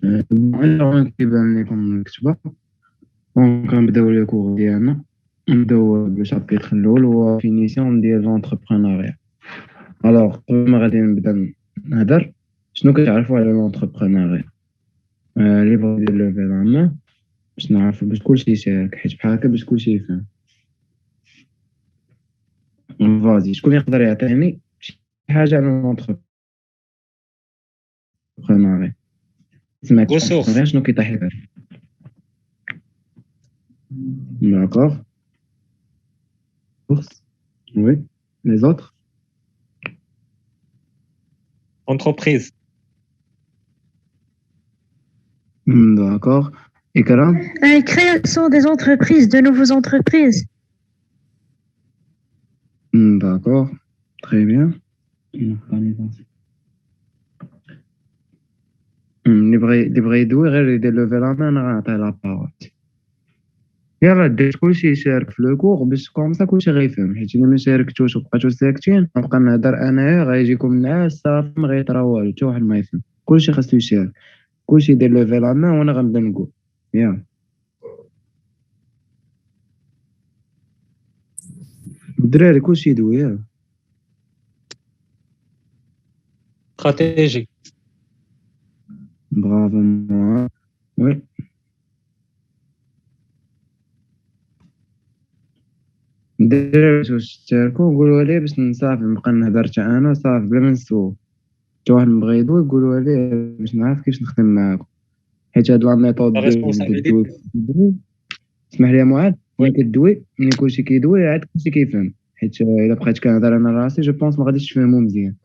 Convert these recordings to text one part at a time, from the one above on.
أنا كيبان لكم الكتابة دونك غنبداو لي كور ديالنا نبداو بالشابيتر الأول هو فينيسيون ديال لونتربرونيا. ألوغ قبل ما غادي نبدا نهضر شنو كتعرفوا على لونتربرونيا؟ اللي بغا يدير لوفي لا مان باش نعرفوا باش كلشي يشارك حيت بحال هكا باش كلشي يفهم. فازي شكون يقدر يعطيني شي حاجة على لونتربرونيا؟ سمعت غير شنو كيطيح لك. D'accord. Oui. Les autres? Entreprise. D'accord. Et Karam? Création des entreprises, de nouvelles entreprises. D'accord. Très bien. اللي بغى يدوي غير يدير لو فيلا مان غنعطيه لا باغول. يلا دير كلشي يشارك في لو كور باش كومسا كلشي غيفهم حيت الا ما شاركتوش وبقيتو ساكتين غنبقى نهضر انايا غيجيكم النعاس صافي ما غيطرا والو حتى واحد ما يفهم. كلشي خاصو يشارك كلشي يدير لو فيلا مان وانا غنبدا نقول يلا الدراري كلشي يدوي يلا. Stratégie. برافو moi. Oui. الدراري واش تشاركوا قولوا لي باش نصافي نبقى نهضر حتى انا صافي بلا ما نسول حتى واحد بغى يدوي قولوا لي باش نعرف كيفاش نخدم معاكم حيت هاد لا ميثود ديال اسمح لي معاذ ملي كدوي ملي كلشي كيدوي عاد كلشي كيفهم حيت الا بقيت كنهضر انا راسي جو بونس ما غاديش تفهموا مزيان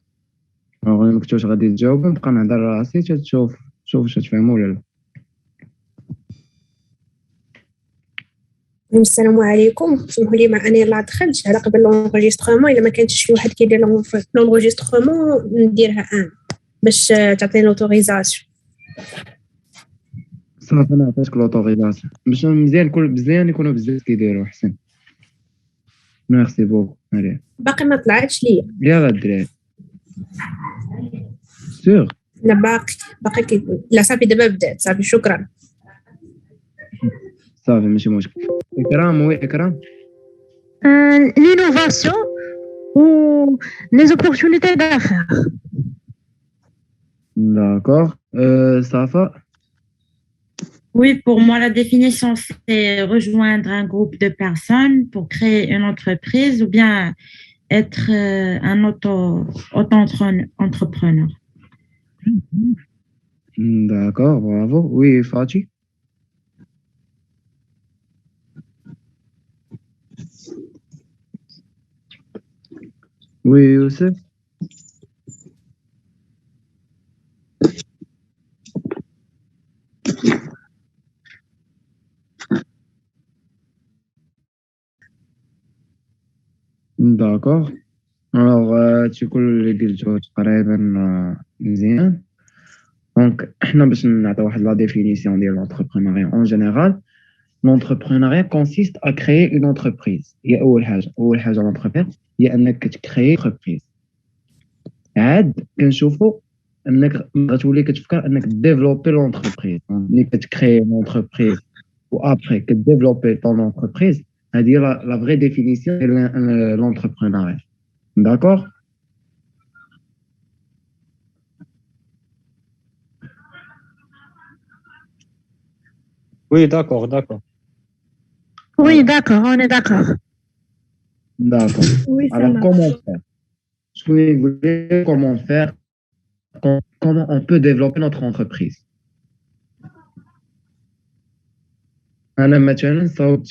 رغم ما كنتوش غادي تجاوبوا نبقى نهضر راسي حتى تشوف واش تفهموا ولا لا. السلام عليكم سمحوا لي مع اني يلاه دخلت على قبل لونجسترومون الا ما كانش شي واحد كيدير لونجسترومون نديرها باش تعطيني لوتوريزاسيون. صافي انا عطيتك لوتوريزاسيون باش مزيان كل بزاف يكونوا بزاف كيديروا احسن. ميرسي بوك. عليه باقي ما طلعتش ليا يلا الدراري سيغ لا باقي لا صافي دابا بدات صافي شكرا صافي ماشي مشكل. إكرام وي إكرام. L'innovation ou les opportunités d'affaires. D'accord. Safa. Oui, pour moi, la définition, c'est rejoindre un groupe de personnes pour créer une entreprise ou bien être un auto-entrepreneur. D'accord, bravo. Oui, Fatih. Oui, Youssef. D'accord. Alors, تقول اللي قلتو تقريبا مزيان. دونك حنا باش نعطيو واحد لا ديفينيسيون ديال l'entrepreneuriat en général. L'entrepreneuriat consiste à créer une entreprise. هي أول حاجة l'entrepreneur هي أنك تكري entreprise. عاد كنشوفوا أنك غتولي كتفكر أنك ديفلوبي l'entreprise. ملي كتكري l'entreprise و après كديفلوبي ton entreprise هذه هي la vraie définition de l'entrepreneuriat. D'accord? Oui, d'accord. Oui, d'accord, on est d'accord. D'accord. Oui, ça Alors, marche. comment faire? Comment faire? Comment on peut développer notre entreprise? أنا مثلا صوبت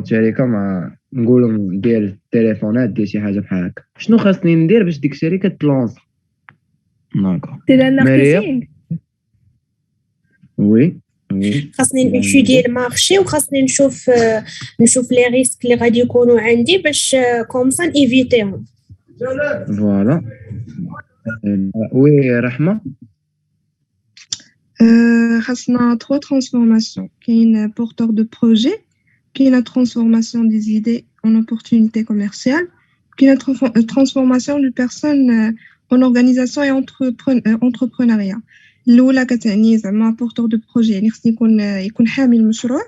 شركة مع نقولوا ديال التليفونات ديال شي حاجة بحال هكا. شنو خاصني ندير باش ديك الشركة تلونسا؟ داكور. دير الماركتينغ. وي. خاصني نيتودي المارشي وخاصني نشوف لي ريسك اللي غادي يكونوا عندي باش كومسا ايفيتيهم. فوالا. وي رحمة. خاصنا 3 transformations كاين porteur de projet كاين transformation des idées en opportunité commerciale كاين transformation d'une personne en organisation et entrepreneuriat. الأولى كتعني زعما porteur de projet يعني خصني يكون حامل المشروع،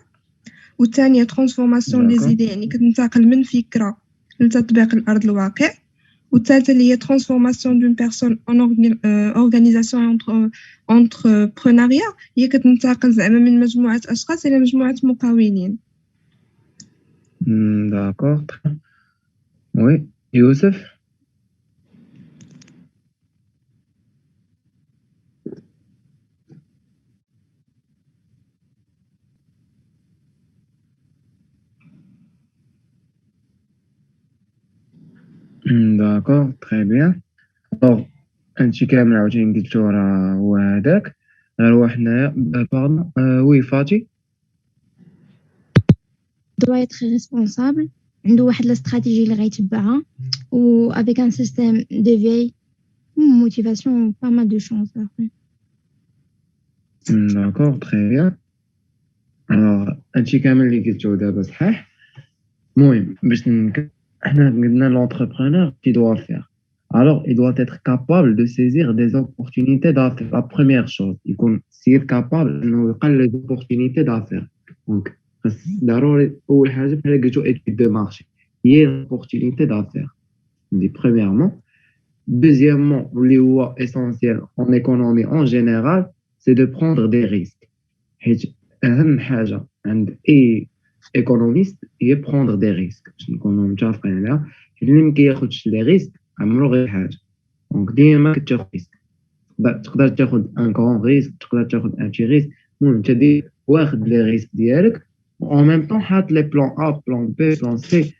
والثانية transformation des D'accord. idées يعني كتنتقل من فكرة لتطبيق الأرض الواقع، والثالثة اللي هي transformation d'une personne en organisation et entrepreneuriat هي كتنتقل زعما من مجموعة أشخاص إلى مجموعة مكونين. D'accord. Oui. Youssef? D'accord. Très bien. Alors, هادشي كامل عاوتاني قلتو راه هو هداك. غير حنايا باردون. وي فاتي. doit être responsable عنده واحد لا استراتيجي اللي غيتبعها و avec un système de veille motivation pas mal de choses après. D'accord. Très bien. Alors, هادشي كامل اللي قلتو دابا صحيح. المهم باش حنا قلنا l'entrepreneur qui doit faire. Alors, il doit être capable de saisir des opportunités d'affaires. La première chose, il doit être capable de يلقى les opportunités d'affaires. Donc, ضروري أول حاجة بحال قلتو étude de marché. هي l'opportunité d'affaires. Donc, premièrement. Deuxièmement, اللي هو essentiel en économie en général, c'est de prendre des risques. حيت أهم حاجة عند أي économiste هي prendre des risques. باش نكونوا متفقين عليها. اللي ما كياخدش لي ريسك عمرو غير حاجه. دونك ديما كتاخد ريسك، تقدر تاخد ان كون ريسك، تقدر تاخد ان تي ريسك. المهم انت واخد لي ريسك ديالك اون ميم طون حاط لي بلان ا بلان بي بلان سي.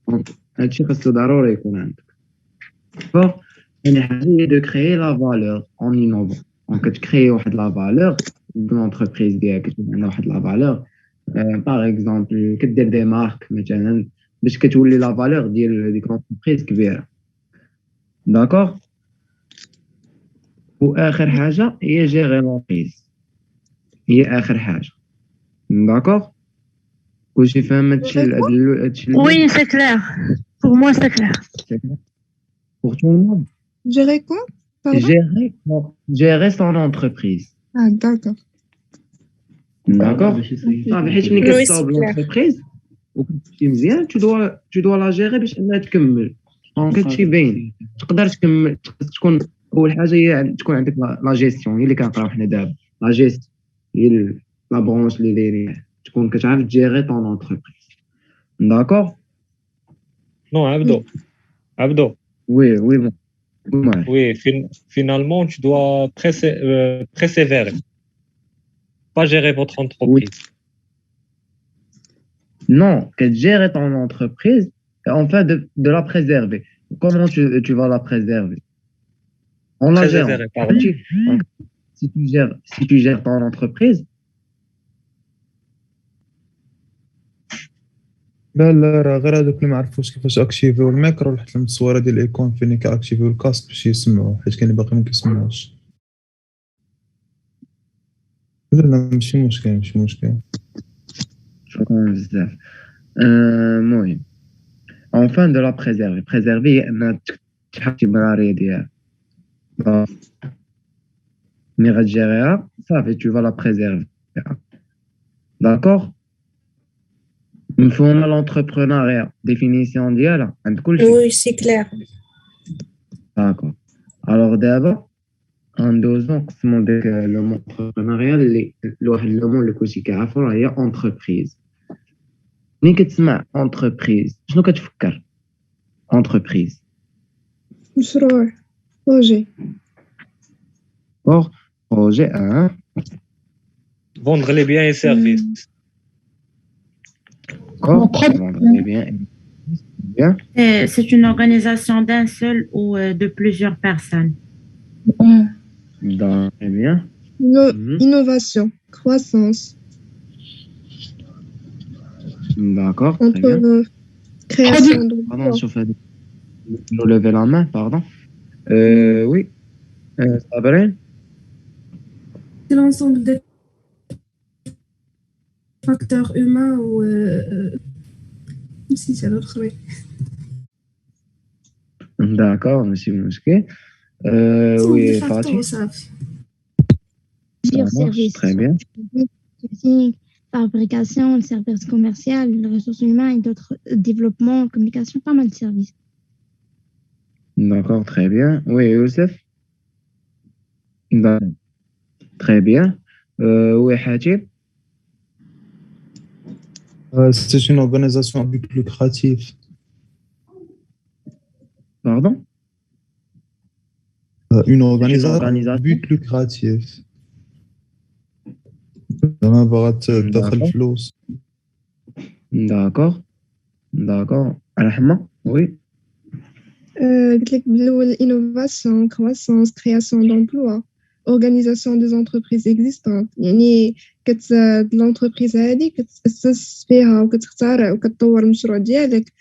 دونك هادشي خاصو ضروري يكون عندك. دونك ثاني حاجه هي دو كريي لا فالور اون انوفون. دونك كتكريي واحد لا فالور لونتربريز ديالك، كتكون عندها واحد لا فالور. باغ اكزومبل كدير دي مارك مثلا باش كتولي لا فالور ديال ديك لونتربريز كبيره. داكوغ. واخر حاجه هي جيري لونتربريز، هي اخر حاجه. داكوغ. كلشي فاهم هادشي؟ Oui, c'est clair. Pour moi, c'est clair. Pour tout le monde. Gérer quoi? Pardon? Gérer son entreprise. Ah, d'accord. D'accord. حيت ملي كتصاوب لونتربريز وكتمشي مزيان tu dois la gérer باش انها تكمل. دونك هادشي باين. تقدر تكمل، تكون اول حاجه هي تكون عندك لا جيستيون، هي اللي كنقراو حنا دابا. لا جيست هي لا برونش اللي دايرين، تكون كتعرف تجيري طون اونتربريز. داكور. Non, Abdo. Oui. Oui, finalement, tu dois persévérer. Pas gérer votre entreprise. Non, que gérer ton entreprise, enfin de la préserver. Comment tu vas la préserver? En la gérant. Donc, si tu gères ton entreprise. لا راه غير هذوك اللي ما عرفوش كيفاش اكتيفيو الميكرو، رحت لهم التصويره ديال الايكون فين كاكتيفيو الكاسك باش يسمعوا، حيت كاين باقي ما كيسمعوش. لا ماشي مشكل. شكرا بزاف. المهم enfin de la préserver هي أنها تحط البرارية ديالها. ملي غتجيريها صافي tu vas la préserver. d'accord. مفهومة l'entrepreneuriat définition ديالها عند كلشي. Oui, c'est clair. d'accord. alors دابا غندوزو نقسمو ديك لو مون entrepreneuriat اللي واحد لو مون اللي كلشي كيعرفو راه هي entreprise. ملي كتسمع entreprise شنو كتفكر؟ entreprise مشروع، بروجي. projet Vendre les biens et services. vendre les biens et bien. C'est une organisation d'un seul ou de plusieurs personnes. Très bien. Innovation, croissance. D'accord, très bien. Création de. Pardon, je levais la main, pardon. Oui. Sabrine. C'est l'ensemble des facteurs humains ou si c'est l'autre, oui. D'accord, monsieur Mouské. Oui, Fatih. Plusieurs Ça marche, services. très bien. Marketing, fabrication, le service commercial, les ressources humaines et d'autres développement, communication, pas mal de services. D'accord, très bien. Oui, Youssef. D'accord, très bien. Oui, Hatib. C'est une organisation à but lucratif. Pardon? Une C'est une organisation à organisation. but lucratif. لما بغات تدخل D'accord, فلوس. d'accord, d'accord. Rahma, oui. قلت لك بالأول innovation, croissance, création d'emplois, organisation des entreprises existantes. يعني الانتربريز هذه كتأسس فيها وكتخترع وكتطور المشروع ديالك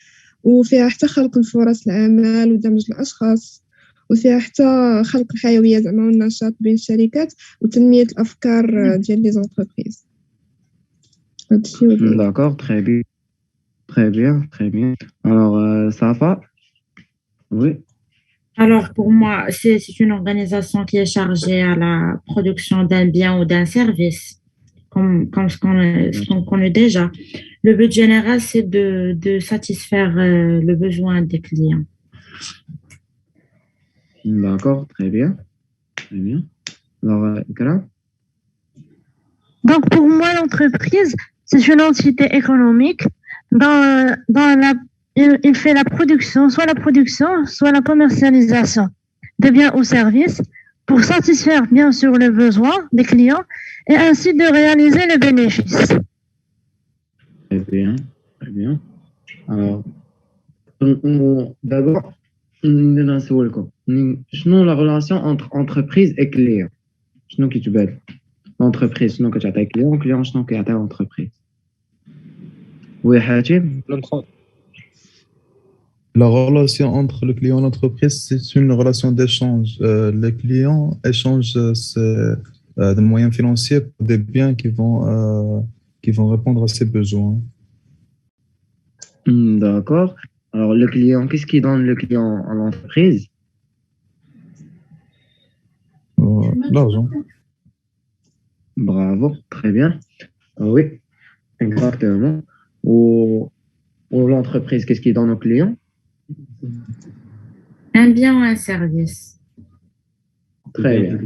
وفيها حتى خلق الفرص العمل ودمج الأشخاص وفيها حتى خلق الحيوية زعما والنشاط بين الشركات وتنمية الأفكار ديال لي زونتربريز. هادشي هو اللي D'accord, très bien. Très bien, très bien. Alors, Safa, oui. Alors, pour moi, c'est une organisation qui est chargée à la production d'un bien ou d'un service, comme ce qu'on connaît déjà. Le but général, c'est de satisfaire le besoin des clients. D'accord, très bien. Très bien. Alors, Ikram? Donc, pour moi, l'entreprise, c'est une entité économique. Il fait la production, soit la commercialisation de biens ou services pour satisfaire bien sûr les besoins des clients et ainsi de réaliser les bénéfices. Très bien, très bien. Alors, d'abord, نسولكم شنو la relation entre entreprise et client شنو كيتبان l'entreprise شنو كتعطي client client شنو كيعطي l'entreprise oui حاتم La relation entre le client et l'entreprise, c'est une relation d'échange. Les clients échangent des moyens financiers pour des biens qui vont répondre à ses besoins. D'accord. Alors, le client, qu'est-ce qui donne le client à l'entreprise? L'argent. Bravo, très bien. Oui, exactement. Ou l'entreprise, qu'est-ce qui donne au client? Un bien ou un service. Très bien.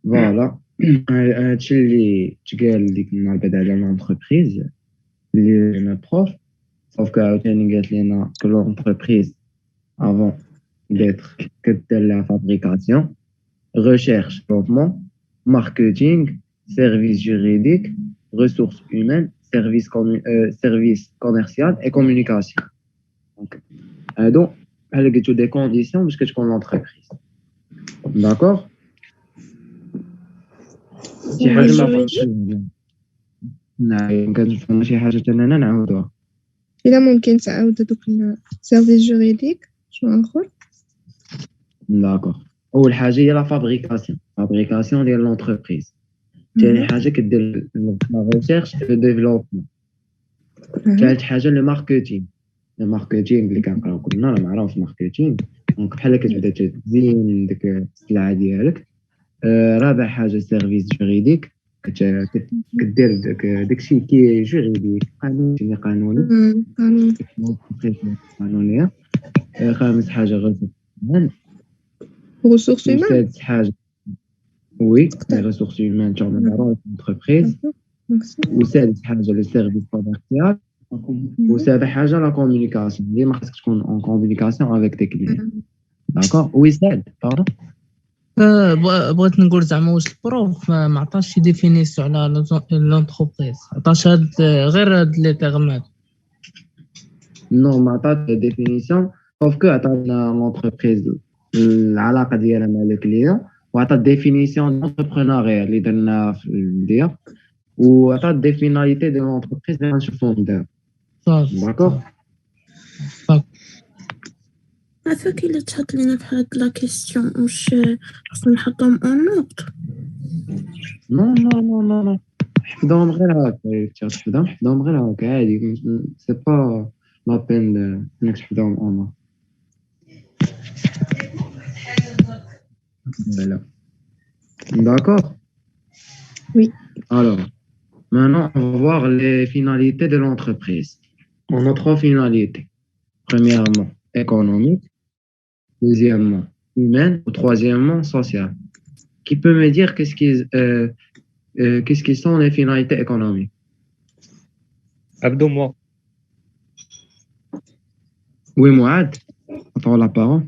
Voilà. هادشي اللي تقال ديك النهار بعد على l'entreprise اللي لنا prof sauf que عاوتاني قالت لنا que l'entreprise avant d'être كدير la fabrication recherche développement marketing service juridique ressources humaines service commercial et communication donc هادو بحال قلتو des conditions باش كتكون l'entreprise d'accord شي حاجه ما فهمتش نعم كنفهم شي حاجه حتى انا نعاودوها إلا ممكن تعاود دوك السيرفيس جوريديك شنو آخر؟ داكوغ اول حاجه هي لا فابريكاسيون ديال لونتربريز ثاني حاجه كدير لا ريشيرش و ديفلوبمون ثالث حاجه لو ماركتينغ اللي كنقراو كلنا راه معروف الماركتينغ دونك بحال كتبدا تزين ديك السلعه ديالك رابع حاجه سيرفيس جوريديك كدير داكشي كي جوريديك قانونيه خامس حاجه ressources humaines. سادس حاجه وي لي ريسورس هيومان تعمل معروف انتربريز وسادس حاجه لو سيرفيس كوميرسيال وسابع حاجه لا كومونيكاسيون اللي ما خاصك تكون اون كومونيكاسيون افيك دي كليون داكور وي ساد باردون بغيت نقول زعما واش البروف ما عطاش شي ديفينيسيون على لونتربريز عطاش غير هاد لي تيرمات نو ما عطات ديفينيسيون sauf que عطانا لونتربريز العلاقه ديالها مع لو كليون وعطات ديفينيسيون دونتربرونوريا اللي درنا في البدايه وعطات دي فيناليتي ديال لونتربريز اللي غنشوفوهم دابا داكور عافاك إلا تحط لينا في هاد لا كيسيون واش خصنا نحطهم اون نوت نو حفظهم غير هكا حفظهم غير هكا عادي سي با لا بين انك تحفظهم اون Voilà. D'accord. Oui. Alors, maintenant, on va voir les finalités de l'entreprise. On a trois finalités. Premièrement, économique. Deuxièmement, humaine. Ou troisièmement, sociale. Qui peut me dire qu'est-ce qui sont les finalités économiques? Abdo, moi. Oui, Moad. Attends la parole.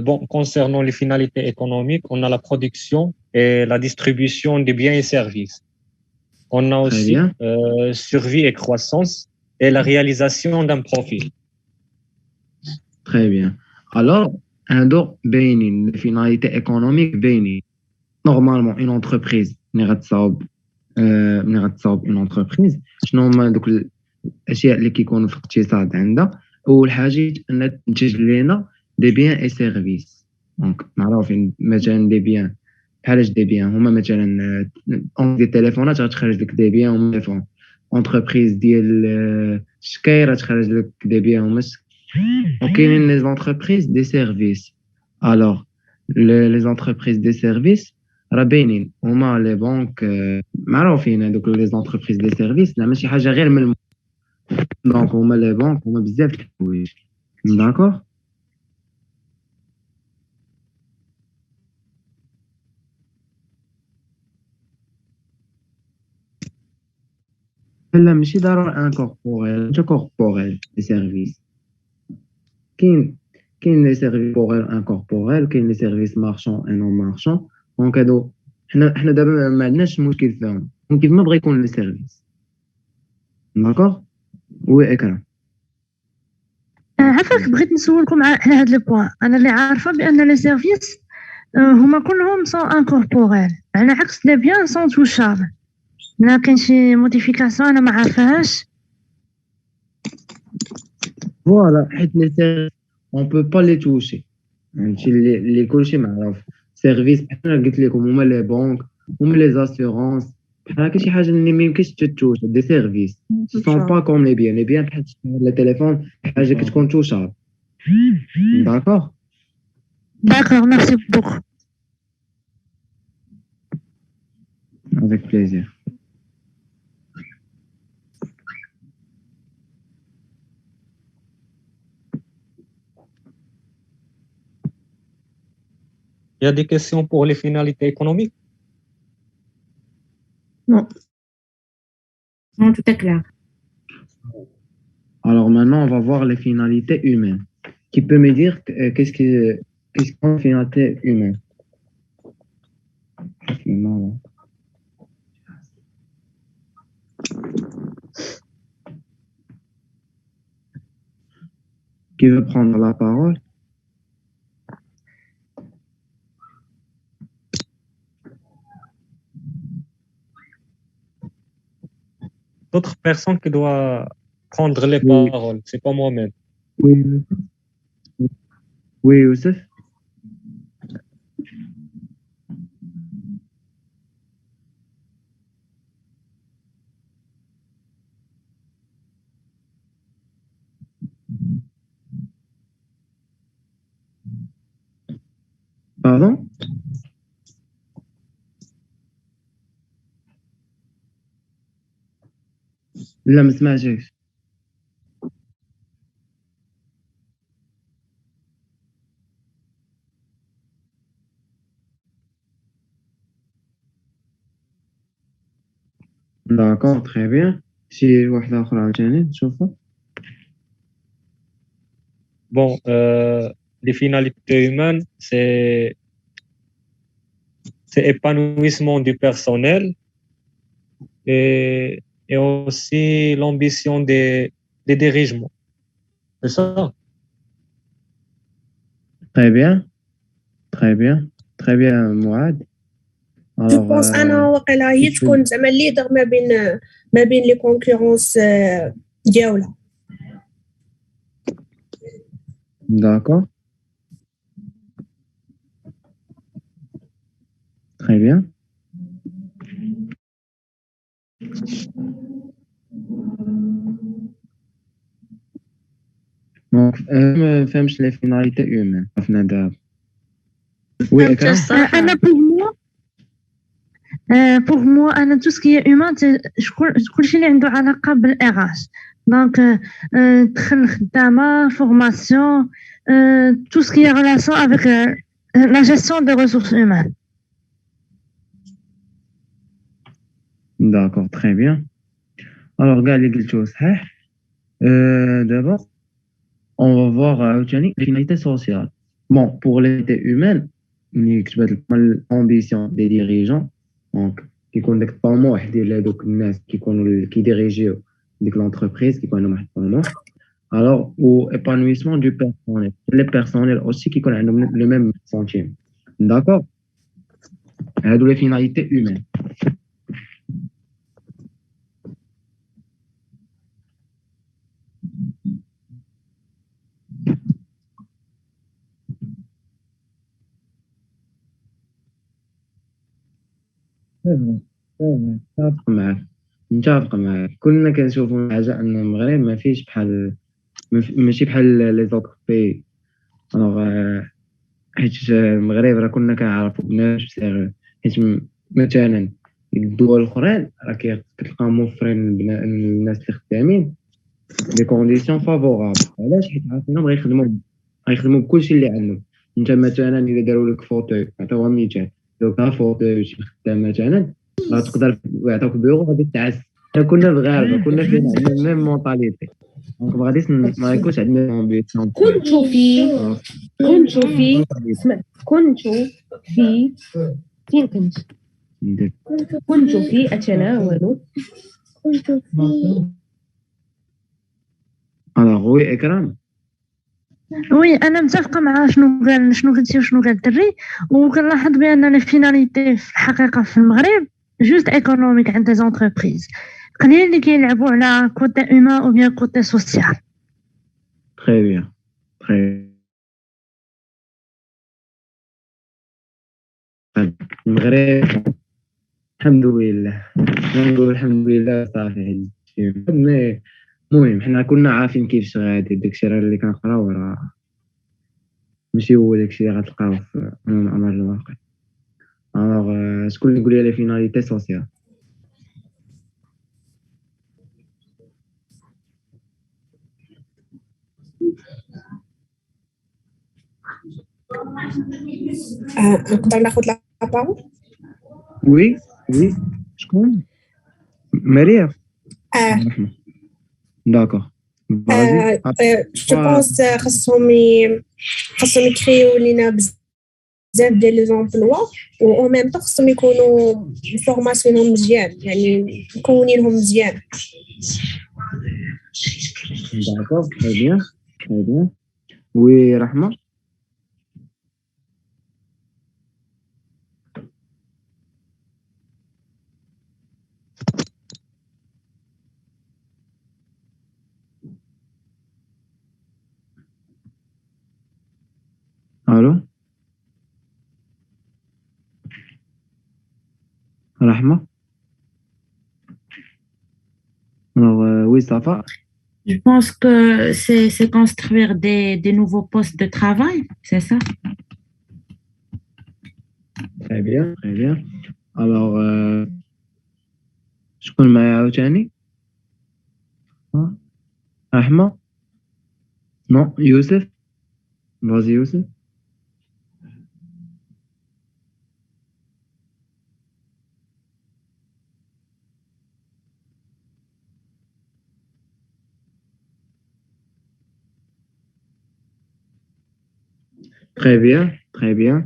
Bon, concernant les finalités économiques, on a la production et la distribution des biens et services. On a Très aussi bien. survie et croissance et la réalisation d'un profit. Très bien. Alors, les finalités économiques bénin. Normalement, une entreprise, une entreprise, شنو هما دوك الاشياء اللي كيكونوا في الاقتصاد عندها. اول حاجه ان تنتج لنا دي بيان اي سيرفيس. دونك معروفين مثلا دي بيان بحال دي بيان هما مثلا دي تليفونات غتخرج لك دي بيان هما تليفون. انتربريز ديال الشكاير غتخرج لك دي بيان هما وكاينين لي زونتربريز دي سيرفيس. الوغ لي زونتربريز دي سيرفيس راه باينين هما لي بنك معروفين هذوك لي زونتربريز دي سيرفيس زعما شي حاجه غير من دونك هما لي بنك هما بزاف د الحوايج. داكوغ. لا ماشي ضروري انكوربوريل كوربوريل لي سيرفيس. كاين لي سيرفيس كوربوريل انكوربوريل كاين لي سيرفيس مارشون اي نون مارشون. دونك هادو حنا دابا ما عندناش مشكل فيهم كيف ما بغا يكون لي سيرفيس. داكوغ. وي اكرم. عفاك بغيت نسولكم على هذا لو بوين. انا اللي عارفه بان لي سيرفيس هما كلهم سون انكوربوريل على عكس لي بيان سون توشابل. لا كاين شي موديفيكاسيون انا ما عارفاهاش. فوالا حيت لي سيرفيس اون بو با لي توشي. هادشي اللي كلشي معروف. سيرفيس بحال قلت لكم هما لي بنك هما لي زاسيورونس بحال هكا شي حاجه اللي ما يمكنش تتوش دي سيرفيس سون با كوم لي بيان بحال لي تليفون حاجه كتكون توشابل. داكوغ. داكوغ ميرسي بوكو. avec plaisir. Il y a des questions pour les finalités économiques? Non. Non, tout est clair. Alors maintenant, on va voir les finalités humaines. Qui peut me dire qu'est-ce qu'est une finalité humaine? Qui veut prendre la parole? D'autres personnes qui doivent prendre les Oui. paroles, c'est pas moi-même. Oui. Oui, Youssef. Pardon? لا ما سمعتكش. D'accord, très bien. شي واحدة أخرى عاوتاني نشوفها. Bon, les finalités humaines, c'est épanouissement du personnel et aussi l'ambition des dirigeants. C'est ça? Très bien. Très bien. Très bien, Mouad. جو بونس انا واقيلا هي تكون زعما الليدر ما بين لي كونكورونس ديالها. D'accord. Très bien. Donc, ما فهمش les finalités humaines. عرفنا دابا. Oui, Ekram. أنا pour moi أنا tout ce qui est humain كلشي اللي عنده علاقة بالRH donc دخل الخدامة formation tout ce qui est relation avec la gestion des ressources humaines. D'accord, très bien. Alors, gars, les giltos, d'abord, on va voir les finalités sociales. Bon, pour les humaines, l'ambition des dirigeants, donc, qui connectent pas moi, qui dirigent l'entreprise, qui connaissent alors, au épanouissement du personnel. Les personnels aussi qui connaissent le même sentiment. D'accord? D'où les finalités humaines. متفق معك كلنا كنشوفوا حاجه ان المغرب ما فيش بحال ماشي بحال لي زوطر بي الوغ حيت المغرب راه كنا كنعرفوا بنفس بصغير حيت مثلا الدول الاخرين راه كتلقى موفرين للناس اللي خدامين دي كونديسيون فافورابل علاش حيت عارفين غيخدموا بكلشي اللي عندهم انت مثلا الا داروا لك فوتو عطاوها مثال لو كان فوتو شي خدام مثلا راه تقدر يعطوك بيرو غادي تعس كنا مغاربه كنا فينا عندنا ميم مونطاليتي دونك ما غاديش ما يكونش عندنا امبيسيون كنتو في اسمع كنتو في فين كنتو في أتناول كنت في alors oui إكرام وي انا متفقه مع شنو قلتي وشنو قال الدري وكنلاحظ بان الفيناليتي في الحقيقه في المغرب جوست ايكونوميك عند لي زونتربريز قليل اللي كيلعبوا على كوتي هومان او بيان كوتي سوسيال. très bien très المغرب الحمد لله نقول الحمد لله صافي المهم حنا كنا عارفين كيفاش غادي داكشي راه اللي كنقراو راه ماشي هو داكشي اللي غتلقاو في امر الواقع. الوغ شكون اللي يقول لي فيناليتي سوسيال؟ نقدر ناخذ لا بارول؟ وي شكون؟ مريم. داكور جو بونس خاصهم يكريو لينا بزاف ديال لي زومبلوا و ميم طون خاصهم يكونوا فورماسيونهم مزيان يعني مكونينهم مزيان. داكور très bien وي رحمه. الو رحمه. alors oui Safa. Je pense que c'est construire des nouveaux postes de travail, c'est ça? Très bien. Alors شكون معايا عاوتاني؟ رحمه. non يوسف. vas-y يوسف. Très bien.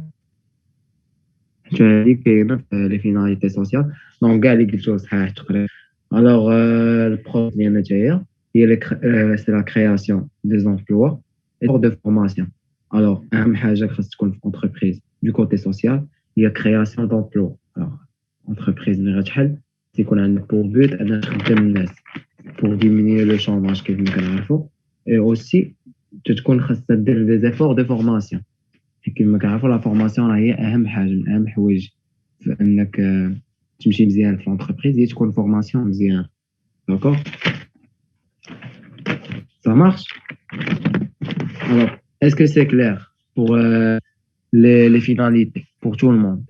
هذه كاينه في لي فيناليتي سوسيال دونك كاع اللي قلتو صحيح تقريبا. الوغ البروب ديالنا تاهي هي سي لا كرياسيون دي زومبلوا اي دو فورماسيون. الوغ اهم حاجه خاص تكون في اونتربريز دو كوتي سوسيال هي كرياسيون دومبلوا. الوغ اونتربريز اللي غتحل تيكون عندك بور بوت انها تخدم الناس بور ديمينيي لو شوماج كيف ما كنعرفوا اي اوسي تكون خاصها دير دي زيفور دو فورماسيون كما كنعرفوا لا فورماسيون راه هي اهم حاجه من اهم الحوايج في انك تمشي مزيان في لونتربريز هي تكون فورماسيون مزيان. داكور ça marche. alors est-ce que c'est clair pour les finalités pour tout le monde.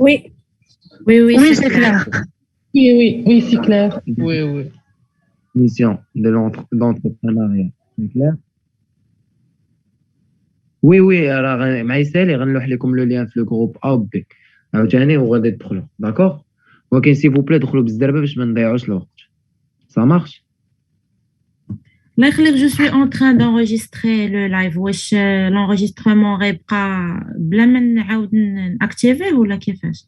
Oui. Oui, oui, Oui, c'est c'est clair. clair. Oui, oui, oui, c'est clair. Oui, oui. Mission de d'entrepreneuriat. C'est clair? وي وي راه مع يسالي غنلوح لكم لو ليان في لو جروب ا و بي عاوتاني وغادي تدخلوا داكوغ ولكن سي فو بلي دخلوا بالزربه باش ما نضيعوش الوقت سا مارش الله يخليك je suis en train d'enregistrer le live واش l'enregistrement غيبقى بلا ما نعاود ناكتيفيه ولا كيفاش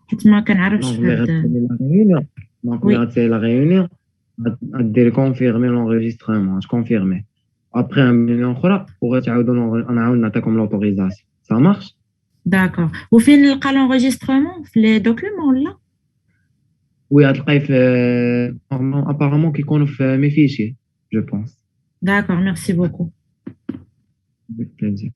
حيت ما كنعرفش دونك في ملي هاد غتسالي لا ريونيون دونك ملي وي غتسالي لا ريونيون غديري كونفيرمي لونجسترمون غتكونفيرمي ابري ان مليون اخرى وغتعاودوا نعاود نعطيكم لوتوريزاسيون سا مارش داكور وفين نلقى l'enregistrement في لي دوكيومون ولا وي غتلقاي في ابارامون كيكونوا في مي فيشي جو بونس داكور ميرسي بوكو avec plaisir.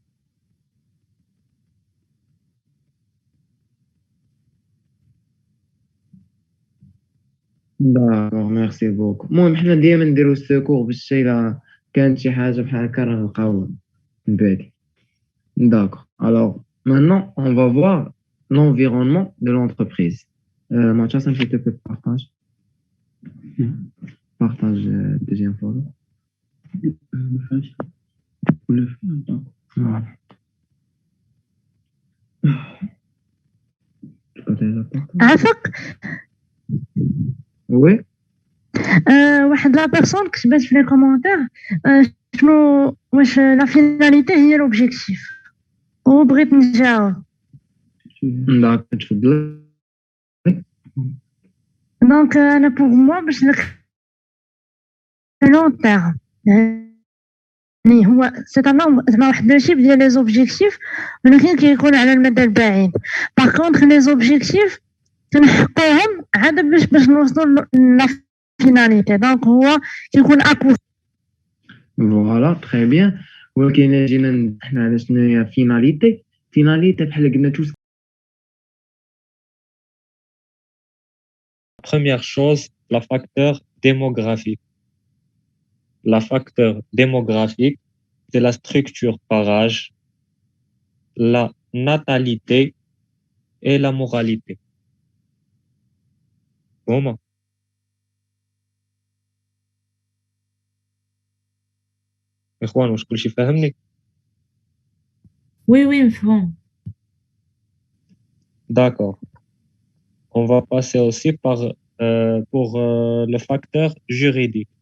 داكوغ ميرسي بوكو المهم حنا ديما نديرو السكور باش الا كانت شي حاجه بحال هكا راه نلقاو من بعد d'accord alors maintenant on va voir l'environnement de l'entreprise Mathias un petit peu de partage deuxième photo voilà. عافاك oui واحد لا بيرسون كتبت في لي كومونتير شنو واش لا فيناليتي هي لوبجيكتيف وبغيت نجاوب d'accord تفضل دونك انا بوغ موا باش لون تيرم يعني هو سي زعما واحد الشيب ديال لي زوبجيكتيف ولكن كيكون على المدى البعيد باغ كونطخ لي زوبجيكتيف كنحطوهم عاد باش نوصلوا لا فيناليتي دونك هو كيكون اكو فوالا تري بيان ولكن جينا حنا على شنو هي فيناليتي بحال قلنا تو Première chose, la facteur démographique. La facteur démographique, c'est la structure par âge, la natalité et la moralité. Comment? إخوان واش كلشي فاهمني؟ وي وي مفهوم D'accord. On va passer aussi pour le facteur juridique.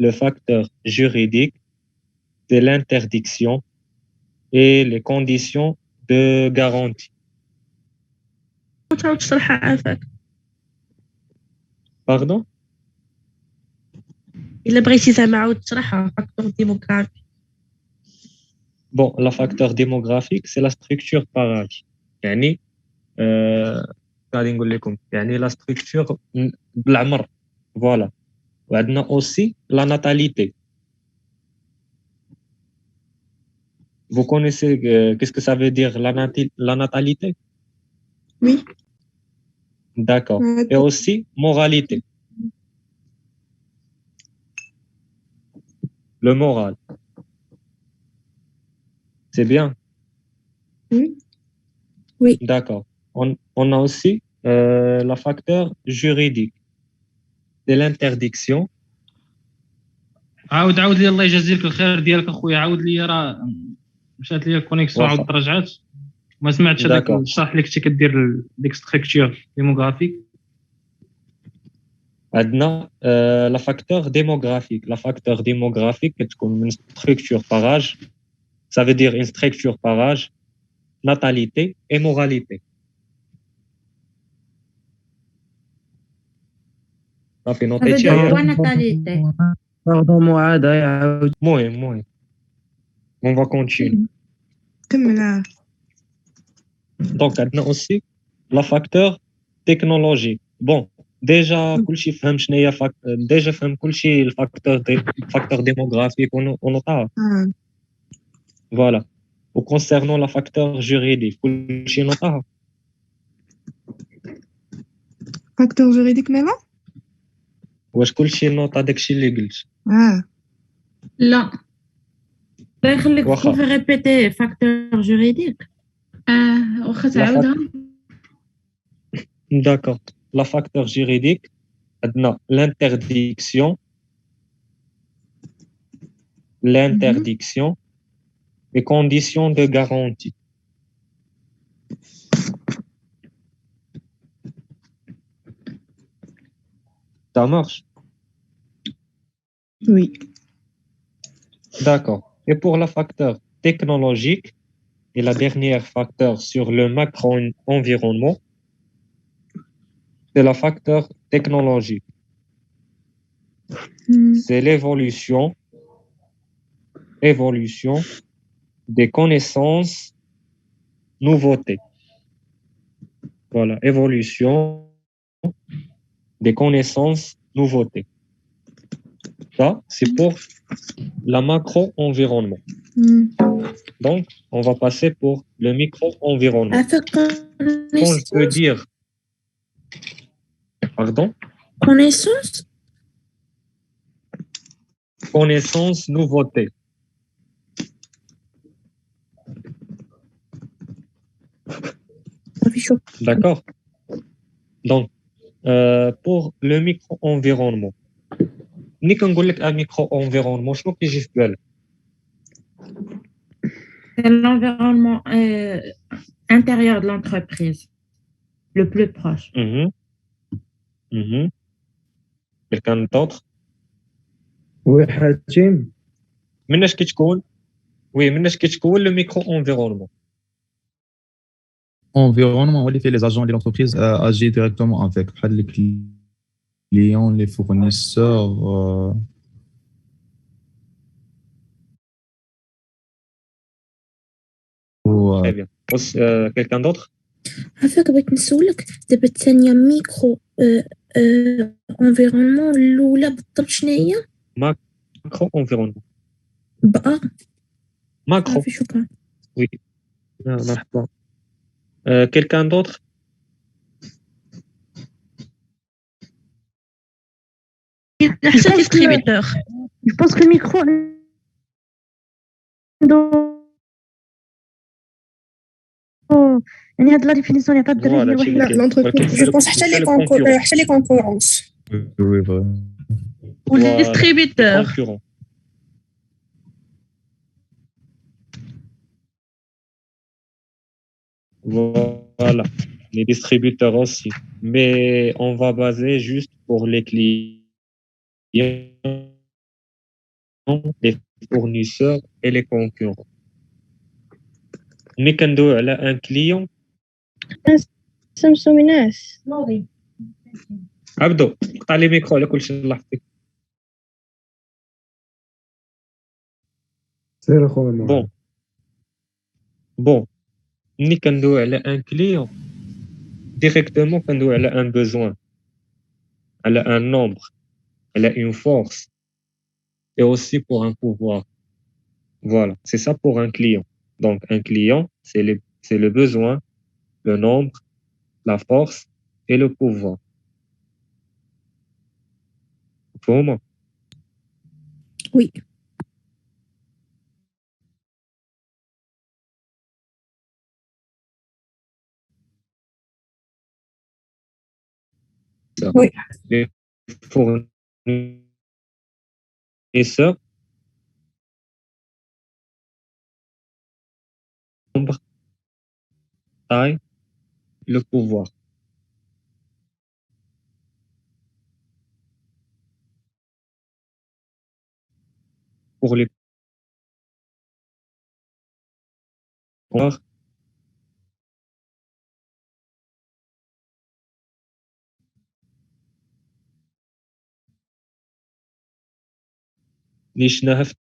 Le facteur juridique, c'est l'interdiction et les conditions de garantie. تعاود تشرحها عافاك Pardon? الا بغيتي زعما عاود تشرحها فاكتور ديموغرافي Bon, le facteur démographique, c'est la structure par âge. يعني غادي نقول لكم يعني la structure بالعمر. Voilà. وعندنا aussi la natalité. Vous connaissez qu'est-ce que ça veut dire la natalité? Oui. D'accord. Et aussi moralité. Le moral. C'est bien? Oui. Oui. D'accord. On a aussi le facteur juridique. C'est l'interdiction. عاود لي الله يجازيك الخير ديالك اخويا عاود لي راه مشات لي الكونيكسيون واخا. عاود رجعت ما سمعتش هذاك داكور. الشرح اللي كنتي كدير ديك ستركتور ديموغرافيك عندنا la facteur démographique. La facteur démographique كتكون من structure par âge. Ça veut dire une structure par âge, natalité et moralité. صافي Ça veut نوطيتي dire هي quoi natalité باردون معاد يعاود المهم on va continuer. كمل Donc عندنا aussi la facteur technologique. Bon, déjà كلشي فهم شنو هي déjà فهم كلشي الفاكتور démographique ونطاها. Voilà. Ou concernant la facteur juridique, كلشي نطاها. فاكتور جوريديك مالا واش كلشي نوطا داكشي اللي قلت؟ لا الله يخليك واخا. pouvez répéter facteur juridique واخا La تعاودها. D'accord. La facteur juridique, عندنا l'interdiction, les conditions de garantie. Ça marche? Oui. D'accord. Et pour la facteur technologique, et la dernière facteur sur le macro-environnement, c'est la facteur technologique. C'est l'évolution des connaissances, nouveautés. Voilà, évolution des connaissances, nouveautés. Ça, c'est pour la macro-environnement. Donc, on va passer pour le micro-environnement. Quand je peux dire... Pardon? Connaissance? Connaissance, nouveauté. D'accord? Donc, pour le micro-environnement, ملي كنقول لك un micro-environnement, شنو كيجي في بالك؟ C'est l'environnement intérieur de l'entreprise, le plus proche. Quelqu'un d'autre? Oui, Hatim. مناش كتكون le micro-environnement? Environnement, on fait les agents de l'entreprise agir directement avec les clients, les fournisseurs. Très bien. Quelqu'un d'autre? عافاك بغيت نسولك دابا الثانية ميكرو انفيرونمون الاولى بالضبط شنو هي؟ ماكرو انفيرونمون. ماكرو. شكرا. وي مرحبا. Quelqu'un d'autre? حتى distributeur. Je pense que le micro يعني هاد لا ديفينيسيون اللي عطات الدراري هي الوحيده. l'entreprise je pense حتى les concurrents. Oui, vraiment. Ou les distributeurs. Voilà, les distributeurs aussi. Mais on va baser juste pour les clients, les fournisseurs et les concurrents. ملي كندويو على ان كليون سمسو ناس عبدو قطع لي ميكرو على كلشي لاحظتي. سير اخويا. بون ملي كندويو على ان كليون ديريكتومون كندويو على ان بوزوان، على ان نومبر، على اون فورس et aussi pour un pouvoir. Voilà, c'est ça pour un client. Donc un client, c'est le besoin, le nombre, la force et le pouvoir. Pour moi. Oui. Oui. Les fournisseurs, nombre, taille, le pouvoir. Pour les pouvoirs, اللي شفناها في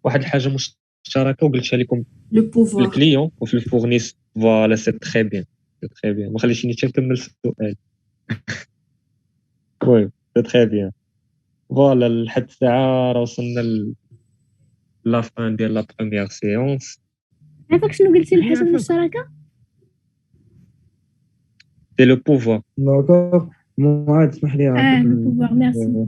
واحد الحاجه مشتركه وقلتها لكم في الكليون وفي الفورنيس. فوالا سي تري بيان، سي تري بيان. ما خليتيني حتى نكمل السؤال. وي سي تري بيان. فوالا لحد الساعه راه وصلنا لا فان ديال لا بروميير سيونس. عافاك شنو قلتي الحاجه المشتركه؟ سي لو بوفوار. داكور معاد اسمح لي لو بوفوار ميرسي.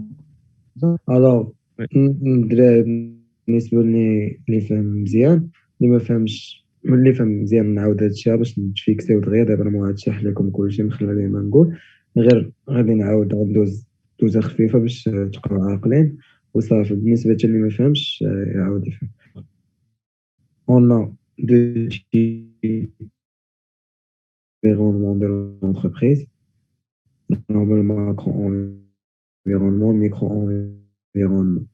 الوغ الدراري بالنسبه اللي فهم مزيان، اللي ما فهمش اللي فهم مزيان نعاود هادشي باش نتفيكسيو دغيا. دابا انا غنشرح لكم كلشي من خلال ما نقول، غير غادي نعاود غندوز دوزه خفيفه باش تبقاو عاقلين وصافي. بالنسبه اللي ما فهمش يعاود يفهم. On a deux types d'environnement de l'entreprise. Normalement, macro-environnement, micro-environnement.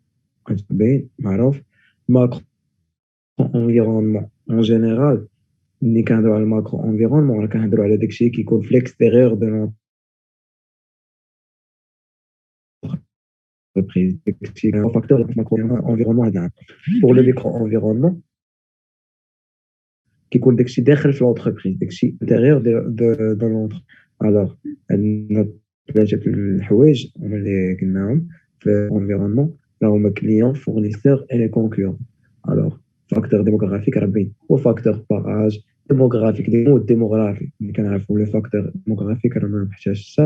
معروف. Macro-environnement en général, اللي كنهضروا على الماكرو-environnement راه كنهضروا على داكشي كيكون في l'extérieur de l'entreprise. داكشي هو فاكتور د macro-environnement هذا. Pour le micro-environnement كيكون داكشي داخل في l'entreprise، داكشي intérieur de l'entreprise. Alors عندنا ثلاثة الحوايج هما اللي قلناهم في l'environnement، هما client, fournisseur et les concurrents. Alors facteur démographique ربي هو facteur barrage démographique démographique اللي كنعرفوا لي facteur démographique راه ما محتاجش.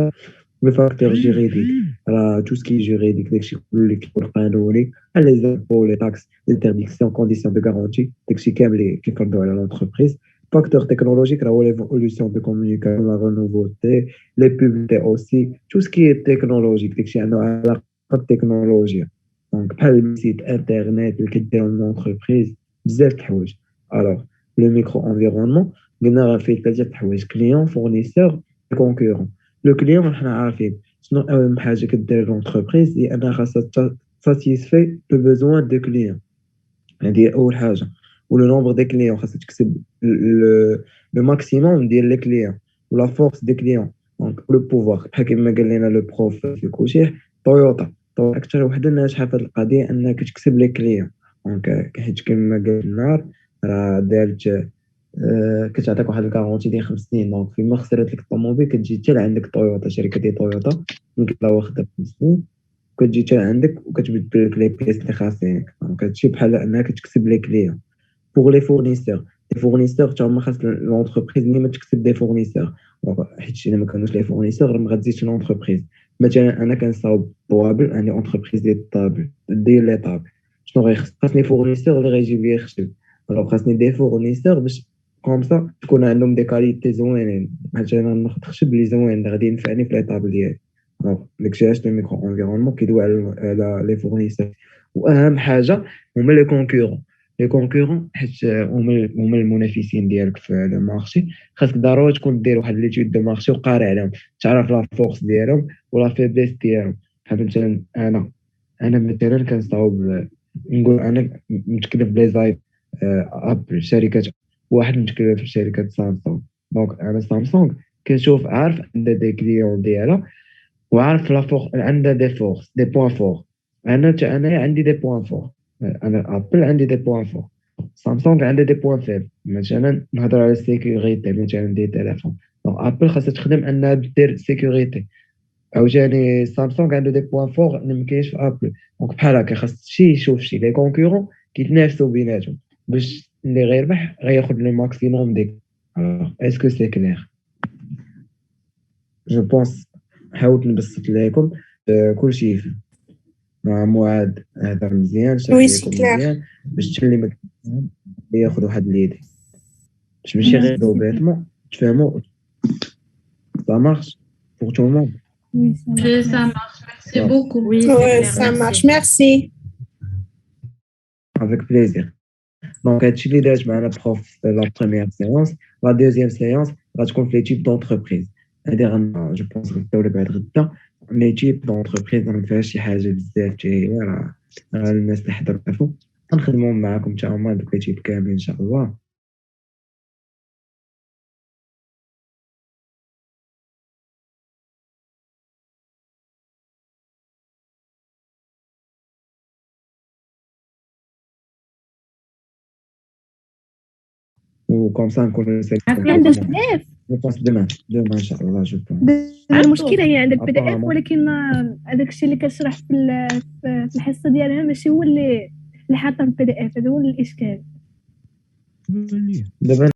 لي facteur juridique راه tout ce qui est juridique داكشي اللي كيكون قانوني، les impôts, les taxes, les interdictions, conditions de garantie داكشي كامل اللي كيقردوا على l'entreprise. Facteur technologique راه هو l'évolution de communication, la renouveauté, les publicités aussi, tout ce qui est technologique داكشي عنده علاقة بالتكنولوجيا. دونك بحال السيت انترنت اللي كديروا l'entreprise بزاف د الحوايج. الوغ لو ميكرو انفيرونمون قلنا راه فيه ثلاثه الحوايج: كليون، فورنيسور، كونكورون. لو كليون حنا عارفين شنو اهم حاجه كدير لونتربريز، هي انها خاصها ساتيسفي لو بوزوان دو كليون. هذه اول حاجه. ولو نومبر دي كليون خاصها تكسب لو ماكسيموم ديال لي كليون ولا فورس دي كليون. دونك لو بوفوار بحال كيما قال لنا لو بروف في كوشيح، تويوتا اكثر وحده ناجحه في هذه القضيه انها كتكسب لي كليون. دونك حيت كما قال النار راه دارت كتعطيك واحد الكارونتي ديال 5 سنين. دونك فيما خسرت لك الطوموبيل كتجي حتى لعندك تويوتا، شركه ديال تويوتا يمكن لا واخده 5 سنين كتجي حتى عندك وكتبدل لك لي بيس اللي خاصينك. دونك هادشي بحال انها كتكسب لي كليون. بوغ لي فورنيسور، لي فورنيسور حتى هما خاص لونتربريز اللي ما تكسب دي فورنيسور. حيت الا ما كانوش لي فورنيسور ما غتزيدش لونتربريز. مثلا انا كنصاوب طوابل، عندي اونتربريز ديال الطابل ديال لي طابل، شنو خاصني فورنيسور اللي غيجيب لي خشب. الوغ خاصني دي فورنيسور باش كومسا تكون عندهم دي كاليتي زوينين، حيت انا ناخذ خشب اللي زوين اللي غادي ينفعني في لي طابل ديالي. دونك داكشي علاش لو ميكرو انفيرونمون كيدوي على لي فورنيسور. واهم حاجه هما لي كونكورون. لي كونكورون حيت هما المنافسين ديالك في لو مارشي. خاصك ضروري تكون دير واحد ليتود دو مارشي وقاري عليهم، تعرف لا فورس ديالهم ولا فيبليس ديالهم. بحال مثلا انا مثلا كنصاوب نقول انا متكلف بلي ابل شركه، واحد متكلف في شركه سامسونج. دونك انا سامسونج كنشوف عارف عندها دي كليون ديالها وعارف لا فورس عندها دي فورس دي بوين فور. انا عندي دي بوين فور. انا ابل عندي دي بوين فور، سامسونج عندها دي بوين فيب. مثلا نهضر على السيكوريتي مثلا ديال التليفون، دونك ابل خاصها تخدم انها دير سيكوريتي. عاوتاني سامسونج عنده دي بوين فور اللي ما كاينش في ابل. دونك بحال هكا خاص شي يشوف شي لي كونكورون كيتنافسوا بيناتهم باش اللي غيربح غياخذ لي ماكسيموم ديك. اسكو سي كلير؟ جو بونس حاولت نبسط لكم كلشي. معاد هذا مزيان شرح لكم مزيان باش تشلي ما ياخذ واحد ليدي باش ماشي غير دوبيتمون تفهموا. Ça marche pour tout le monde? Oui, ça marche. Merci beaucoup. Oui, ça marche. Merci. Avec plaisir. Donc, هادشي اللي دارت معنا بروف لا بروميير سيونس. لا دوزيام سيونس غتكون في لي تيب دونتربريز. هادي جو بونس غنبداو بعد غدا. لي تيب دونتربريز ما فيهاش شي حاجه بزاف جايه، راه الناس اللي حضروا غنخدموا معاكم حتى هما دوك لي تيب كاملين ان شاء الله. وكم سا نكونوا عندك بزاف دابا ان شاء الله. جو المشكله هي عندك بي دي اف، ولكن هذاك الشيء اللي كتشرح في الحصه ديالها ماشي هو اللي حاطه في البي دي اف. هذا هو الاشكال. دابا